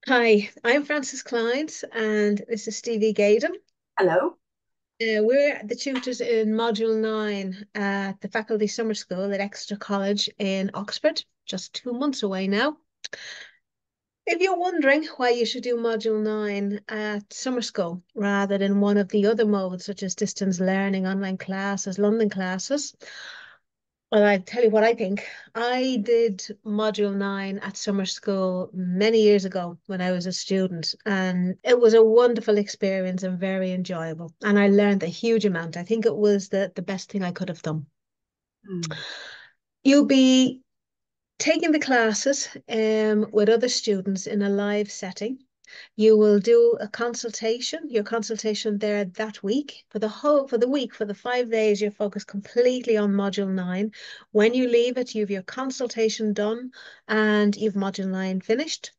Hi, I'm Frances Clynes, and this is Stevie Gaydon. Hello. We're the tutors in Module 9 at the Faculty Summer School at Exeter College in Oxford, just 2 months away now. If you're wondering why you should do Module 9 at summer school rather than one of the other modes, such as distance learning, online classes, London classes, well, I tell you what I think. I did Module 9 at summer school many years ago when I was a student, and it was a wonderful experience and very enjoyable. And I learned a huge amount. I think it was the best thing I could have done. Hmm. You'll be taking the classes with other students in a live setting. You will do a consultation, your consultation there that week. For the week, for the 5 days, you're focused completely on Module 9. When you leave it, you have your consultation done and you've Module 9 finished.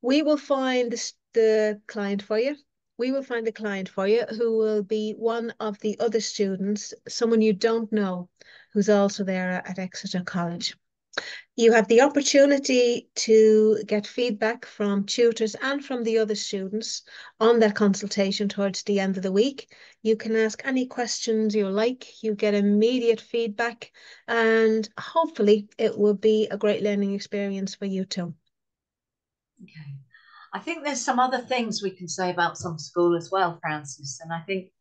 We will find the client for you. We will find the client for you who will be one of the other students, someone you don't know, who's also there at Exeter College. You have the opportunity to get feedback from tutors and from the other students on that consultation towards the end of the week. You can ask any questions you like, you get immediate feedback, and hopefully it will be a great learning experience for you too. Okay. I think there's some other things we can say about some school as well, Francis. And I think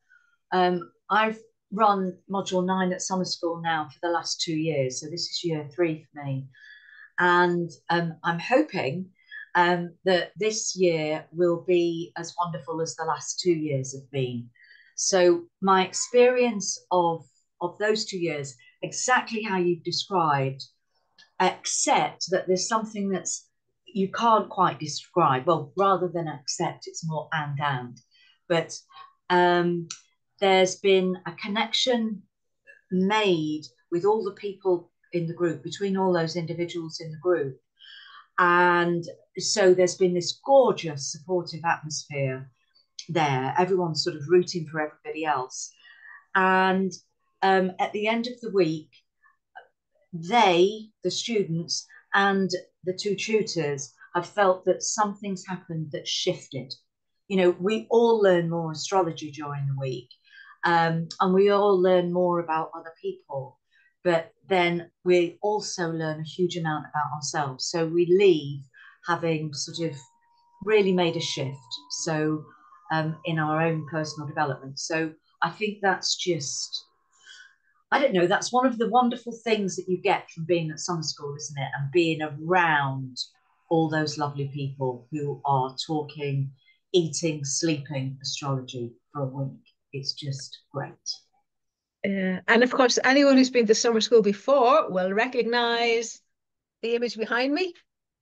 I've run Module 9 at summer school now for the last 2 years. So this is year three for me. And I'm hoping that this year will be as wonderful as the last 2 years have been. So my experience of those 2 years, exactly how you've described, accept that there's something that's you can't quite describe. Well, rather than accept, it's more and. But um, there's been a connection made with all the people in the group, between all those individuals in the group. And so there's been this gorgeous supportive atmosphere there. Everyone's sort of rooting for everybody else. And at the end of the week, the students, and the two tutors have felt that something's happened that shifted. You know, we all learn more astrology during the week, and we all learn more about other people, but then we also learn a huge amount about ourselves. So we leave having sort of really made a shift. So in our own personal development. So I think that's just I don't know, that's one of the wonderful things that you get from being at summer school, isn't it? And being around all those lovely people who are talking, eating, sleeping astrology for a week. It's just great. And of course, anyone who's been to summer school before will recognize the image behind me.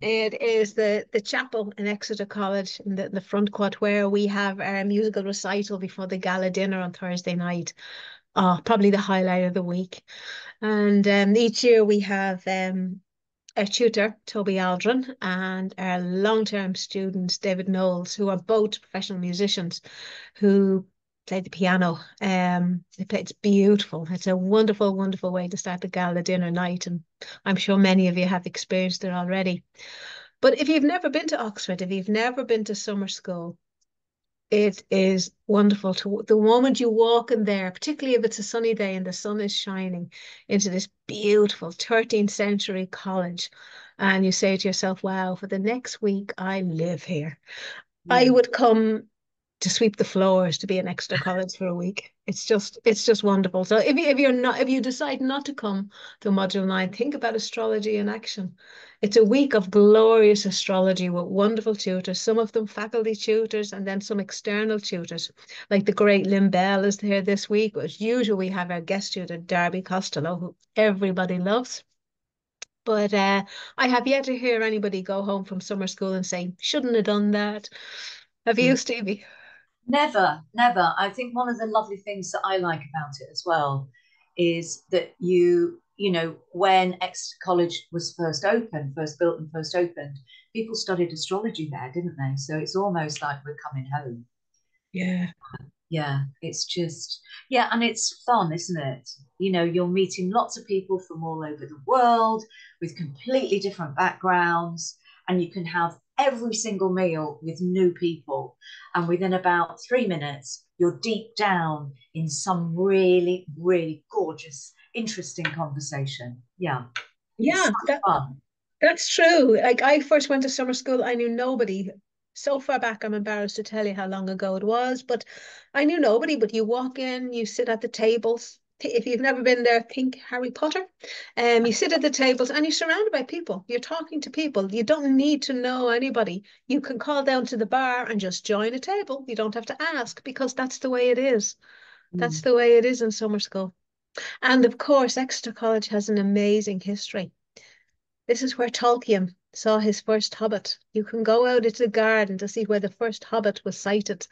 It is the chapel in Exeter College in the front court where we have our musical recital before the gala dinner on Thursday night. Oh, probably the highlight of the week. And each year we have our tutor, Toby Aldrin, and our long-term student, David Knowles, who are both professional musicians who play the piano. It's beautiful. It's a wonderful, wonderful way to start the gala dinner night, and I'm sure many of you have experienced it already. But if you've never been to Oxford, if you've never been to summer school, it is wonderful to the moment you walk in there, particularly if it's a sunny day and the sun is shining into this beautiful 13th century college, and you say to yourself, wow, for the next week I live here. I Mm. would come to sweep the floors to be an extra college for a week. It's just wonderful. So if you decide not to come to Module 9, think about astrology in action. It's a week of glorious astrology with wonderful tutors, some of them faculty tutors and then some external tutors. Like the great Lynn Bell is here this week. As usual, we have our guest tutor, Darby Costello, who everybody loves. But I have yet to hear anybody go home from summer school and say, shouldn't have done that. Have you, Stevie? Never, never. I think one of the lovely things that I like about it as well is that when Exeter College was first opened, first built and first opened, people studied astrology there, didn't they? So it's almost like we're coming home. Yeah. Yeah, it's just, yeah, and it's fun, isn't it? You're meeting lots of people from all over the world with completely different backgrounds, and you can have every single meal with new people. And within about 3 minutes, you're deep down in some really, really gorgeous, interesting conversation. Yeah, it's Yeah, so fun. that's true. Like I first went to summer school, I knew nobody. So far back, I'm embarrassed to tell you how long ago it was, but I knew nobody. But you walk in, you sit at the tables. If you've never been there, think Harry Potter. You sit at the tables and you're surrounded by people. You're talking to people. You don't need to know anybody. You can call down to the bar and just join a table. You don't have to ask because that's the way it is. That's Mm. the way it is in summer school. And of course, Exeter College has an amazing history. This is where Tolkien saw his first hobbit. You can go out into the garden to see where the first hobbit was sighted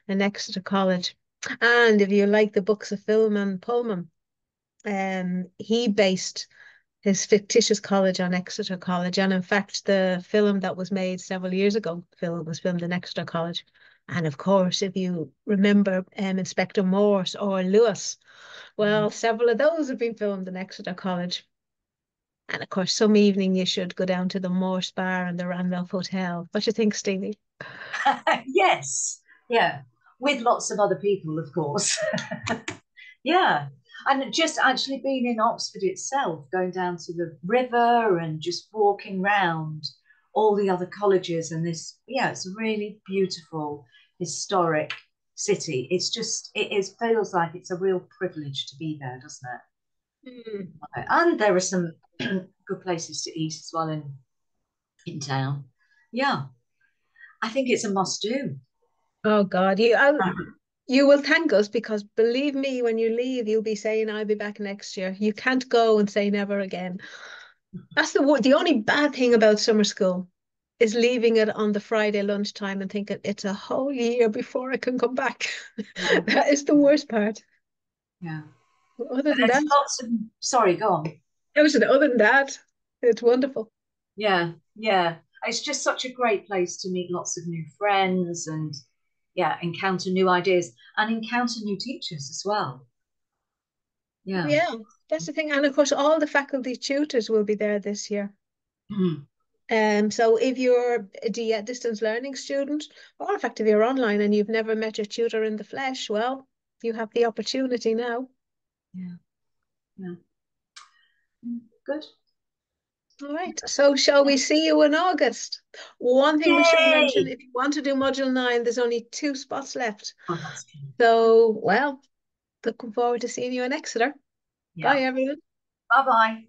in Exeter College. And if you like the books of Film and Pullman, he based his fictitious college on Exeter College. And in fact, the film that was made several years ago, film was filmed in Exeter College. And of course, if you remember Inspector Morse or Lewis, well, several of those have been filmed in Exeter College. And of course, some evening you should go down to the Morse Bar and the Randolph Hotel. What do you think, Stevie? Yes, yeah, with lots of other people, of course. Yeah, and just actually being in Oxford itself, going down to the river and just walking round all the other colleges and this, yeah, it's a really beautiful, historic city. It's just, it is feels like it's a real privilege to be there, doesn't it? Hmm. And there are some good places to eat as well in town. Yeah, I think it's a must do. Oh God, you will thank us because believe me, when you leave, you'll be saying, "I'll be back next year." You can't go and say never again. That's the only bad thing about summer school is leaving it on the Friday lunchtime and thinking it's a whole year before I can come back. Yeah, That is the worst part. yeah. Other But than there's that, lots of, sorry, go on. other than that, it's wonderful. Yeah, yeah. It's just such a great place to meet lots of new friends and, yeah, encounter new ideas and encounter new teachers as well. Yeah. Yeah, that's the thing. And of course, all the faculty tutors will be there this year. Mm. So if you're a distance learning student, or in fact, if you're online and you've never met your tutor in the flesh, well, you have the opportunity now. Yeah, yeah. Mm. Good. All right. So shall we see you in August? One thing we should mention, Yay! if you want to do module 9, there's only 2 spots left. Oh, that's good. So, well, looking forward to seeing you in Exeter. Bye, Yeah. everyone. Bye bye.